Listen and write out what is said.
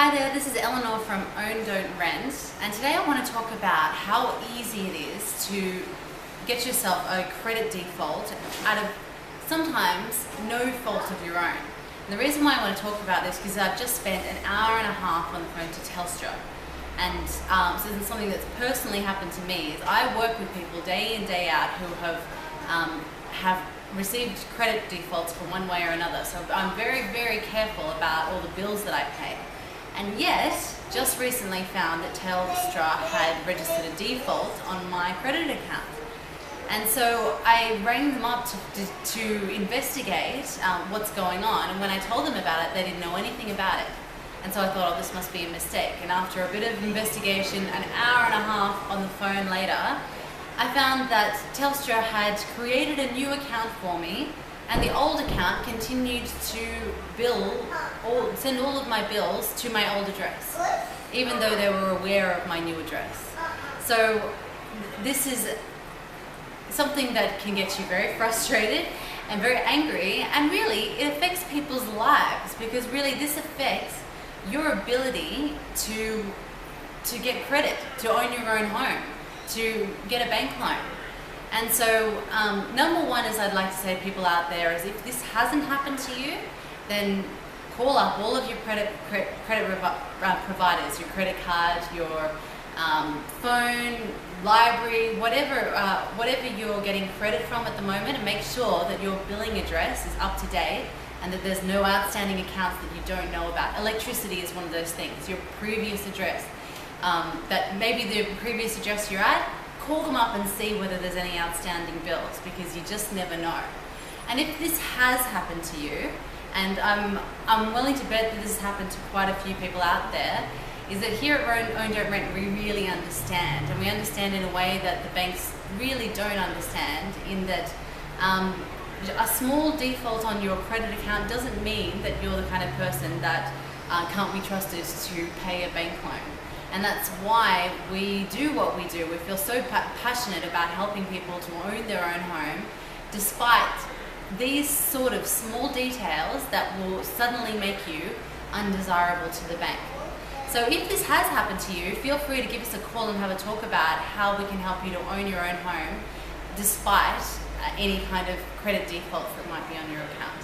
Hi there, this is Eleanor from Own Don't Rent, and today I want to talk about how easy it is to get yourself a credit default out of sometimes no fault of your own. And the reason why I want to talk about this is because I've just spent an hour and a half on the phone to Telstra, and so this is something that's personally happened to me. Is I work with people day in, day out who have received credit defaults from one way or another, so I'm very, very careful about all the bills that I pay. And yet, just recently found that Telstra had registered a default on my credit account. And so I rang them up to investigate what's going on, and when I told them about it, they didn't know anything about it. And so I thought, oh, this must be a mistake. And after a bit of investigation, an hour and a half on the phone later, I found that Telstra had created a new account for me, and the old account continued to send all of my bills to my old address, even though they were aware of my new address. So this is something that can get you very frustrated and very angry, and really it affects people's lives, because really this affects your ability to get credit, to own your own home, to get a bank loan. And so number one is I'd like to say to people out there is, if this hasn't happened to you, then call up all of your credit providers, your credit card, your phone, library, whatever you're getting credit from at the moment, and make sure that your billing address is up to date and that there's no outstanding accounts that you don't know about. Electricity is one of those things. Your previous address, that maybe the previous address you're at, call them up and see whether there's any outstanding bills, because you just never know. And if this has happened to you, and I'm willing to bet that this has happened to quite a few people out there, is that here at Own Don't Rent we really understand, and we understand in a way that the banks really don't understand, in that a small default on your credit account doesn't mean that you're the kind of person that can't be trusted to pay a bank loan. And that's why we do what we do. We feel so passionate about helping people to own their own home, despite these sort of small details that will suddenly make you undesirable to the bank. So if this has happened to you, feel free to give us a call and have a talk about how we can help you to own your own home, despite any kind of credit defaults that might be on your account.